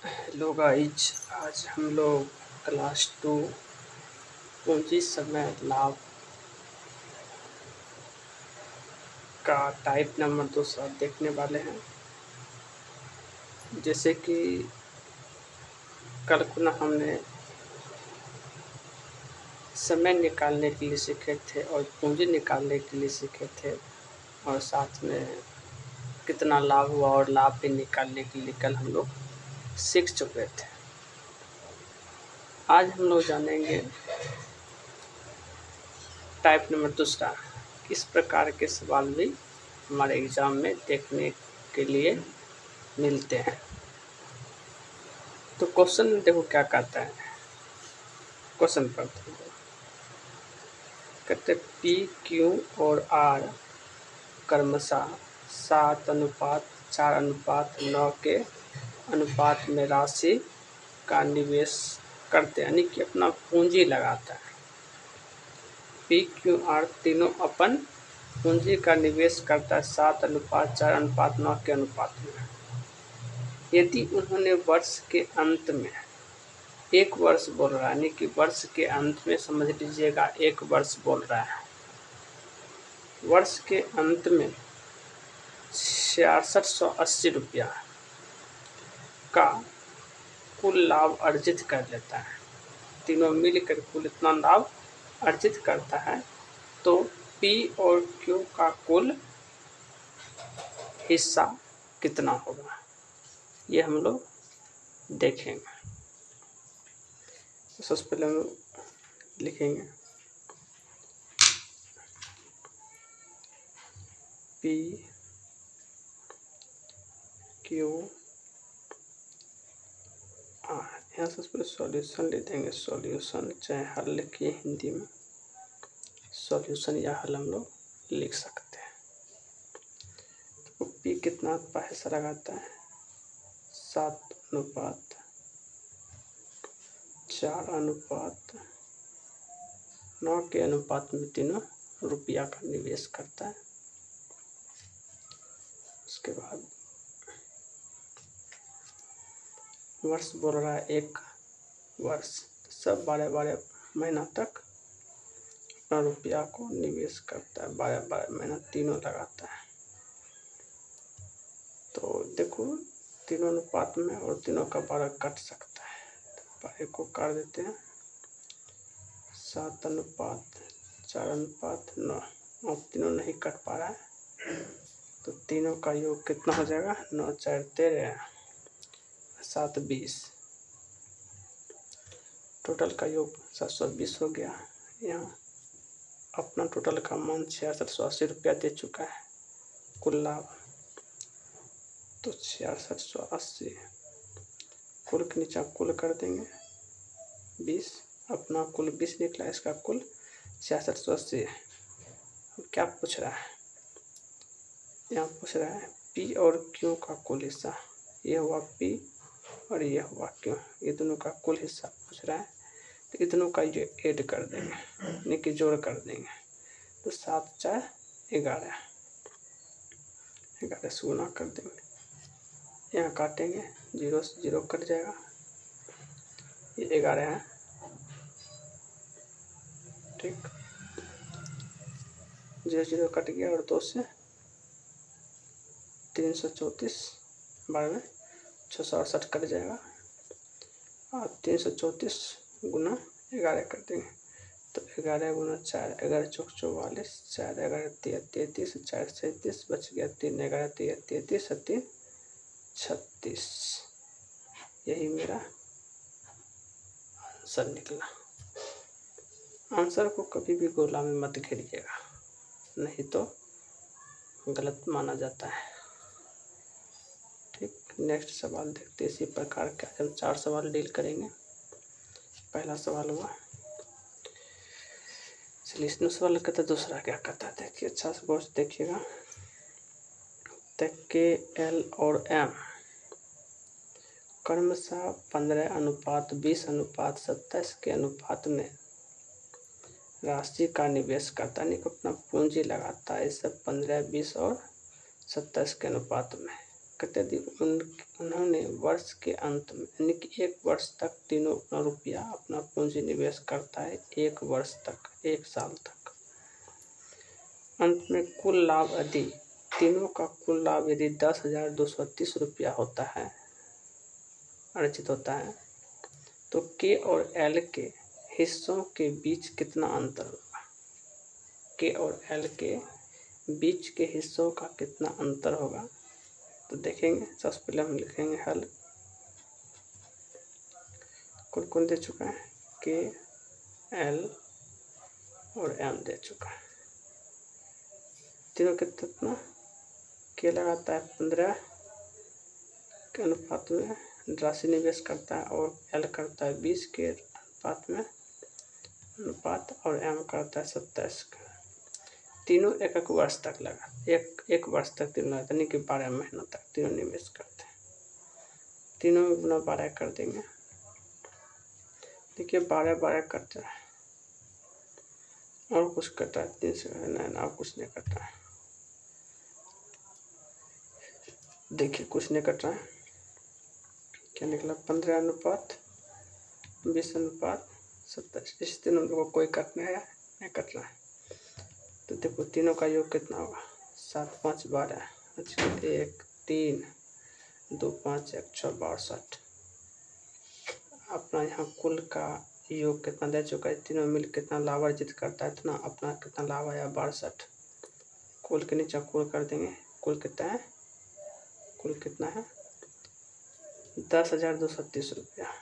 Hello guys, आज हम लोग क्लास 2 पूंजी समय लाभ का टाइप नंबर 2 देखने वाले हैं। जैसे कि कल को हमने समय निकालने के लिए सीखे थे और पूंजी निकालने के लिए सीखे थे, और साथ में कितना लाभ हुआ और लाभ भी निकालने के लिए कल हम लोग सीख चुके थे। आज हम लोग जानेंगे टाइप नंबर 2। इस प्रकार के सवाल भी हमारे एग्ज़ाम में देखने के लिए मिलते हैं। तो क्वेश्चन में देखो क्या कहता है। क्वेश्चन पढ़ते हैं। कहते पी क्यू और आर क्रमशः 7:4:9 के अनुपात में राशि का निवेश करते हैं, यानी कि अपना पूंजी लगाता है। पी क्यू आर तीनों अपन पूंजी का निवेश करता है 7:4:9 के अनुपात में। यदि उन्होंने वर्ष के अंत में एक वर्ष बोल रहा है, यानी कि वर्ष के अंत में समझ लीजिएगा एक वर्ष बोल रहा है। वर्ष के अंत में 6680 रुपया का कुल लाभ अर्जित कर लेता है। तीनों मिलकर कुल इतना लाभ अर्जित करता है, तो पी और क्यू का कुल हिस्सा कितना होगा, ये हम लोग देखेंगे। सबसे पहले हम लोग लिखेंगे पी क्यू आर। यहाँ सबसे पहले सॉल्यूशन ले देंगे। सॉल्यूशन चाहे हल लिखिए, हिंदी में सॉल्यूशन या हल हम लोग लिख सकते हैं। तो पी कितना पैसा लगाता है 7:4:9 के अनुपात में तीनों रुपया का निवेश करता है। उसके बाद वर्ष बोल रहा है एक वर्ष, सब 12 महीना तक अपना रुपया को निवेश करता है। 12 महीना तीनों लगाता है। तो देखो तीनों अनुपात में और तीनों का 12 कट सकता है, तो 12 को काट देते हैं। 7:4:9 और तीनों नहीं कट पा रहा है, तो तीनों का योग कितना हो जाएगा 9×4 13, 7 20, टोटल का योग 720 हो गया। यहाँ अपना टोटल का मान 6680 रुपया दे चुका है कुल लाभ। तो 6680 कुल के नीचे कुल कर देंगे 20, अपना कुल 20 निकला, इसका कुल 6680। क्या पूछ रहा है, यहाँ पूछ रहा है पी और क्यू का कुल हिस्सा। ये हुआ पी और ये हुआ क्यू, ये दोनों का कुल हिस्सा पूछ रहा है। तो ये दोनों का ये ऐड कर देंगे, यानी कि जोड़ कर देंगे। तो 7×4=11, 11 से गुना कर देंगे। यहाँ काटेंगे, 0 से 0 कट जाएगा, ये 11 है। ठीक, 0 0 कट गया और 2 से 334, 12 668 कट जाएगा, और 334 गुना 11 कर देंगे। तो 11 गुना 4, 11 चौक 44, 4 11 33, 4 37, बच गया 3 11 13 33 और 3 36। यही मेरा आंसर निकला। आंसर को कभी भी गोला में मत घेरिएगा, नहीं तो गलत माना जाता है। ठीक, नेक्स्ट सवाल देखते हैं। इसी प्रकार के हम 4 सवाल डील करेंगे। पहला सवाल हुआ, चलिए इस सवाल कहता है दूसरा क्या कहता है, देखिए अच्छा से गौर से देखिएगा। के एल और एम क्रमशः 15:20:27 के अनुपात में राशि का निवेश करता है, यानी कि अपना पूंजी लगाता है। इस सब 15, 20 और 27 के अनुपात में कहते उन्होंने वर्ष के अंत में यानी कि 1 वर्ष तक तीनों अपना रुपया अपना पूंजी निवेश करता है, 1 वर्ष तक, 1 साल तक। अंत में कुल लाभ यदि तीनों का कुल लाभ यदि 10,230 रुपया होता है, अर्जित होता है, तो के और एल के हिस्सों के बीच कितना अंतर होगा? के और एल के बीच के हिस्सों का कितना अंतर होगा? तो देखेंगे। सबसे पहले हम लिखेंगे हल। कुल कौन दे चुका है? के, एल और एम दे चुका है। तीनों कितना? के लगाता है 15 के अनुपात में राशि निवेश करता है और एल करता है 20 के अनुपात में अनुपात और एम करता है 27 का। तीनों एक वर्ष तक लगा, एक वर्ष तक तीनों यानी कि 12 महीनों तक तीनों निवेश करते हैं। तीनों में गुना 12 कर देंगे। देखिए 12 कट रहा है और कुछ कट रहा है 3 से, नहीं और कुछ नहीं कट रहा है। देखिए कुछ नहीं कट रहा है। क्या निकला? 15 अनुपात 20 अनुपात 27। इस तीनों को कोई कट नहीं कट रहा है। तो देखो तीनों का योग कितना होगा? 7 5 12, 1 3 2 5 1 6 62। अपना यहाँ कुल का योग कितना दे चुका है? तीनों मिल कितना लाभ अर्जित करता है, इतना अपना कितना लाभ आया? 62। कुल के नीचे कुल कर देंगे। कुल कितना है? कुल कितना है? 10,230 रुपया।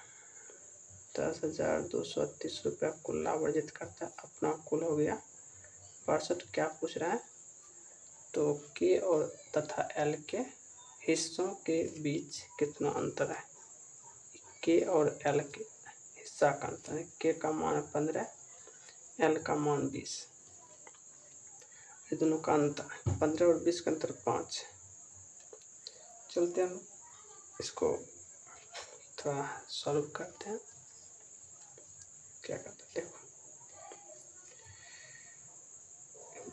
10,230 रुपया कुल लाभ अर्जित करता है। अपना कुल हो गया 62। क्या पूछ रहा है? तो के और तथा एल के हिस्सों के बीच कितना अंतर है? के और एल के हिस्सा का अंतर है। के का मान 15, एल का मान 20। ये दोनों का अंतर 15 और 20 का अंतर 5। चलते हैं इसको थोड़ा सॉल्व करते हैं। क्या करते हैं देखो,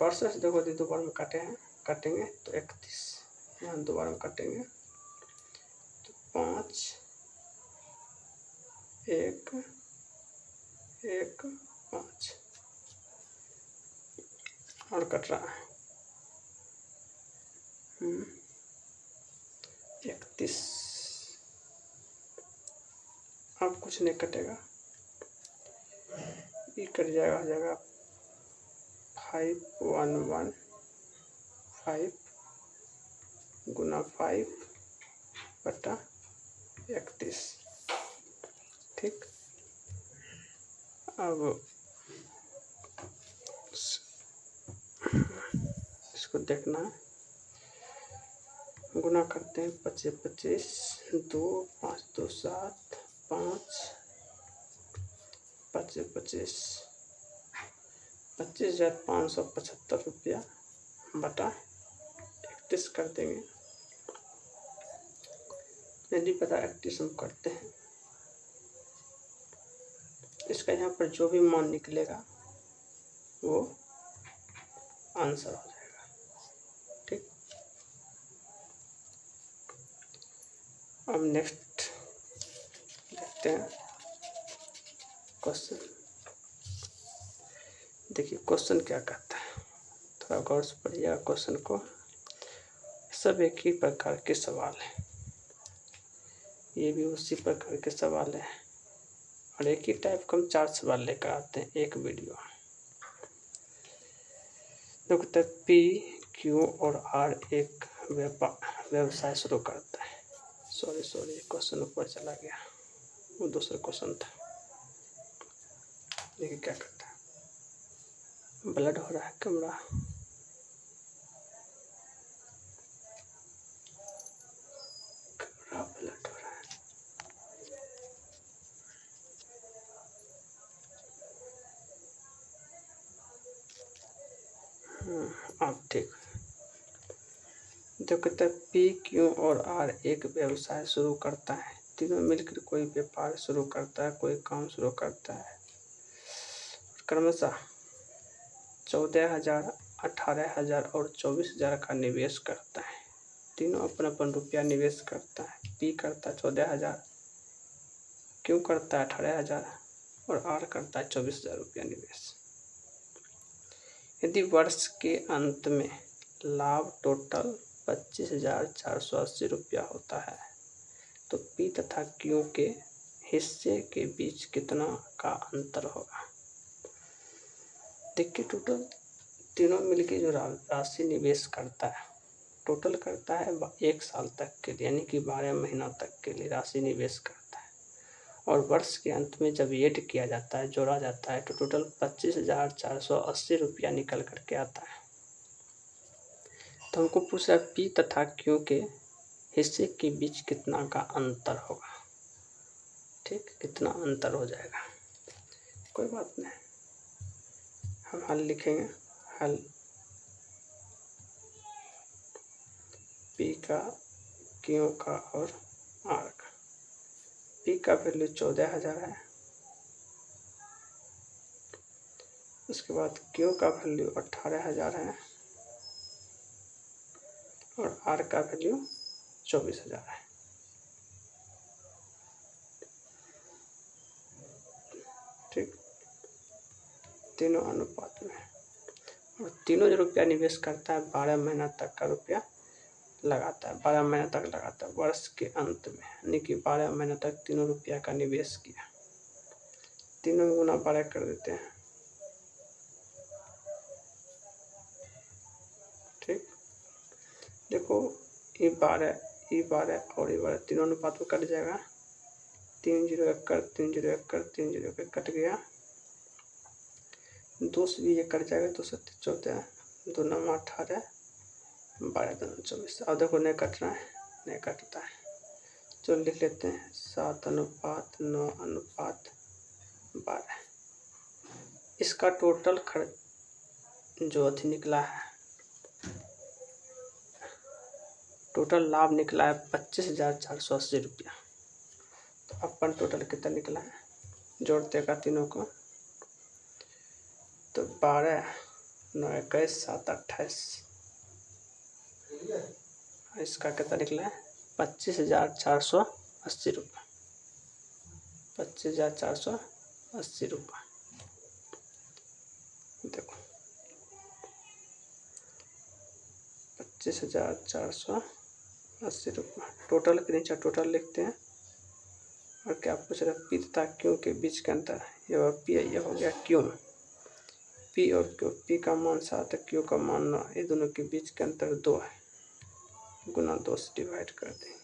वर्ष से देखो दो बार में काटेंगे तो 31, यहाँ 2 बार में काटेंगे तो 5 1 1 5 और कट रहा है 31। अब कुछ नहीं कटेगा, ये कट जाएगा, हो जाएगा 5115 गुना 5 बटा 31। ठीक। अब इसको देखना है, गुना करते हैं 25 25 2 5 2 7 5 25 25 25,575 रुपया बटा 31 कर देंगे। यदि पता 31 हम करते हैं, इसका यहाँ पर जो भी मान निकलेगा वो आंसर हो जाएगा। ठीक। अब नेक्स्ट देखते हैं क्वेश्चन। देखिए क्वेश्चन क्या कहता है, थोड़ा गौर से पढ़िएगा क्वेश्चन को। सब एक ही प्रकार के सवाल हैं, ये भी उसी प्रकार के सवाल है और एक ही टाइप का हम 4 सवाल लेकर आते हैं एक वीडियो। देखो पी क्यू और आर एक व्यवसाय शुरू करता है। सॉरी क्वेश्चन ऊपर चला गया, वो दूसरा क्वेश्चन था। देखिए क्या करता है, ब्लड हो रहा है कैमरा, ब्लड हो रहा है। अब ठीक। देखो कहता है पी क्यू और आर एक व्यवसाय शुरू करता है। तीनों मिलकर कोई व्यापार शुरू करता है, कोई काम शुरू करता है। क्रमशः 14,000, 18,000 और 24,000 का निवेश करता है। तीनों अपना अपन रुपया निवेश करता है। पी करता है 14,000, क्यू करता है 18,000 और आर करता है 24,000 रुपया निवेश। यदि वर्ष के अंत में लाभ टोटल 25,480 रुपया होता है तो पी तथा क्यू के हिस्से के बीच कितना का अंतर होगा। देखिए, टोटल तीनों मिलके जो राशि निवेश करता है, टोटल करता है 1 साल तक के लिए, यानी कि 12 महीना तक के लिए राशि निवेश करता है। और वर्ष के अंत में जब ऐड किया जाता है, जोड़ा जाता है, तो टोटल 25,480 रुपया निकल करके आता है। तो हमको पूछा पी तथा क्यू के हिस्से के बीच कितना का अंतर होगा। ठीक, कितना अंतर हो जाएगा, कोई बात नहीं, हम हल लिखेंगे। हल पी का, क्यू का और आर का। पी का वैल्यू 14,000 है, उसके बाद क्यू का वैल्यू 18,000 है और आर का वैल्यू 24,000 है। ठीक, तीनों अनुपात में, और तीनों जो रुपया निवेश करता है 12 महीना तक का रुपया लगाता है, 12 महीना तक लगाता है वर्ष के अंत में, यानी कि 12 महीना तक तीनों रुपया का निवेश किया। तीनों में गुना 12 कर देते हैं। ठीक, देखो ये 12 और ये 12 तीनों अनुपात में कट जाएगा। 3 0 1 कर 3 0 1 कर 3 0 1 कट गया। 2 से भी ये कट जाएगा, 2 7 14, 2 9 18, 12 2 24। अब देखो नहीं कट रहा है, नहीं कटता है, चलो लिख लेते हैं 7:9:12। इसका टोटल खर्च जो अथी निकला है, टोटल लाभ निकला है 25,480 रुपया। तो अपन टोटल कितना निकला है, जोड़ते का तीनों को, तो 12 9 21 7 28, इसका कितना निकला है 25,480 रुपये। 25,480 रुपये। देखो 25,480 रुपये टोटल के नीचे टोटल लिखते हैं। और क्या पूछ रहे, पी तथा क्यू के बीच का अंतर, ये पी, ये हो गया क्यू। पी और क्यू, पी का मान 7 है, क्यू का मान 9, ये दोनों के बीच का अंतर 2 है, गुना 2 से डिवाइड कर दें,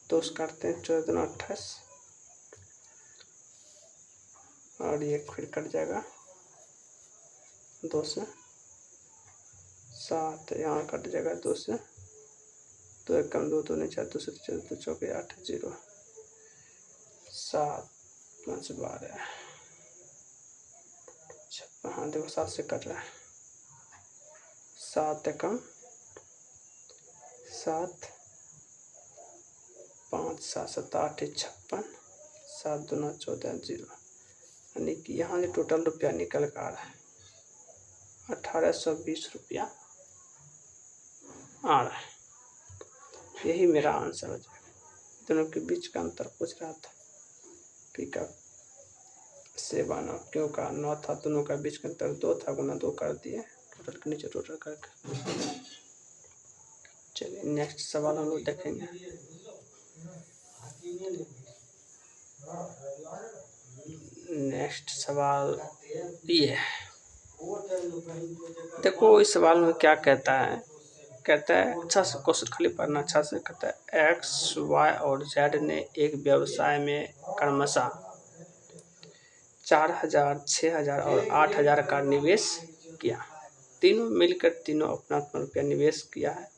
2 से काटते हैं 14 2 28, और ये फिर कट जाएगा 2 से 7, यहाँ कट जाएगा 2 से, 2 1 कम 2 2 नहीं 4 2 से 4 2 चौके 8 0 7 5 12 56। हाँ देखो 7 से कट रहा है, 7 कम 7 5 7 7 8 56, 7 2 9 14 0, यानी कि यहाँ से टोटल रुपया निकल कर आ रहा है 1,820 रुपया आ रहा है। यही मेरा आंसर हो जाएगा। दोनों के बीच का अंतर पूछ रहा था, पी का 7 और क्यू का 9 था, दोनों का बीच का अंतर 2 था, गुना 2 कर दिए, टोटल के नीचे टोटल करके। चलिए नेक्स्ट सवाल हम लोग देखेंगे। नेक्स्ट सवाल ये है, देखो इस सवाल में क्या कहता है, कहता है अच्छा से क्वेश्चन खाली पढ़ना अच्छा से। कहता है एक्स वाई और जेड ने एक व्यवसाय में क्रमशः 4,000 6,000 और 8,000 का निवेश किया। तीनों मिलकर तीनों अपना अपना रुपया निवेश किया है।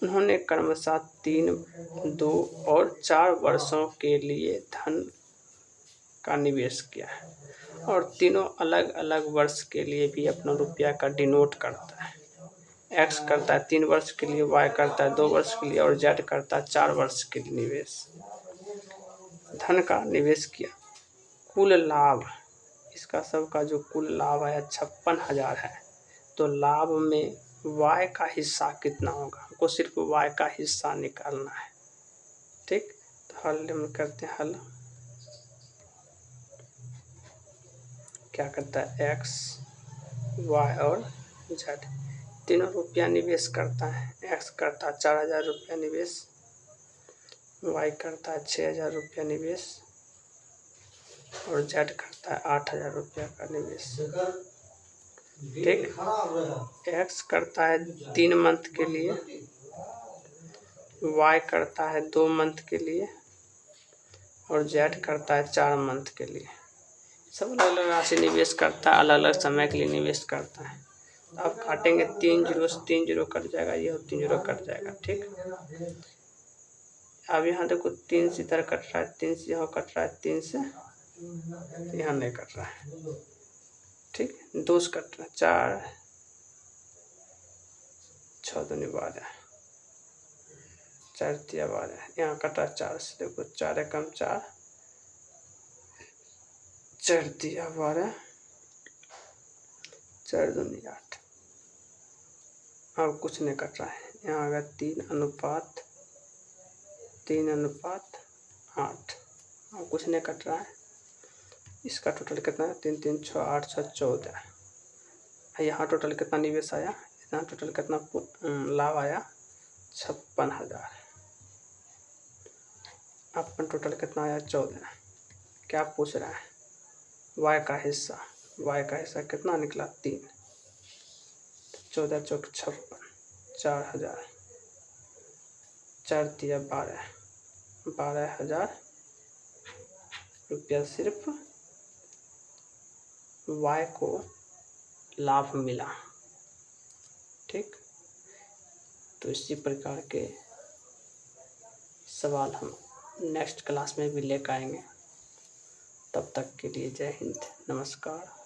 उन्होंने क्रमशः 3, 2 और 4 वर्षों के लिए धन का निवेश किया है, और तीनों अलग अलग वर्ष के लिए भी अपना रुपया का डिनोट करता है। एक्स करता है 3 वर्ष के लिए, वाई करता है 2 वर्ष के लिए और जेड करता है 4 वर्ष के लिए निवेश। धन का निवेश किया, कुल लाभ, इसका सबका जो कुल लाभ है 56,000 है, तो लाभ में y का हिस्सा कितना होगा, हमको सिर्फ y का हिस्सा निकालना है। ठीक, तो हल हम करते हैं। हल क्या करता है, x y और z तीनों रुपया निवेश करता है। x करता है 4000 रुपया निवेश, y करता है 6000 रुपया निवेश और z करता है 8000 रुपया का निवेश। ठीक, x करता है 3 मंथ के लिए, y करता है 2 मंथ के लिए और z करता है 4 मंथ के लिए। सब अलग अलग राशि निवेश करता है, अलग अलग समय के लिए निवेश करता है। अब काटेंगे 3 जीरो से 3 जीरो कट जाएगा, ये 3 जीरो कट जाएगा। ठीक, अब यहाँ देखो 3 से इधर कट रहा है, 3 से यहाँ कट रहा है, 3 से यहाँ नहीं कट रहा है। ठीक, 2 से कट रहा है, 4 6 दूनी 12, 4 तिया 12, यहाँ कट रहा है 4 से। देखो 4 एकम 4, 4 तिया 12, 4 दूनी 8। अब कुछ नहीं कट रहा है, यहाँ आ गया 3 अनुपात 8। अब कुछ नहीं कट रहा है। इसका टोटल कितना है, 3 3 6 8 6 14। यहाँ टोटल कितना निवेश आया, यहाँ टोटल कितना लाभ आया, 56,000। अपन टोटल कितना आया, 14। क्या पूछ रहा है, y का हिस्सा। y का हिस्सा कितना निकला, 3। 14 चौक 56, 4000, 4 तिया 12, 12,000 रुपया सिर्फ y को लाभ मिला। ठीक, तो इसी प्रकार के सवाल हम नेक्स्ट क्लास में भी लेकर आएंगे। तब तक के लिए जय हिंद, नमस्कार।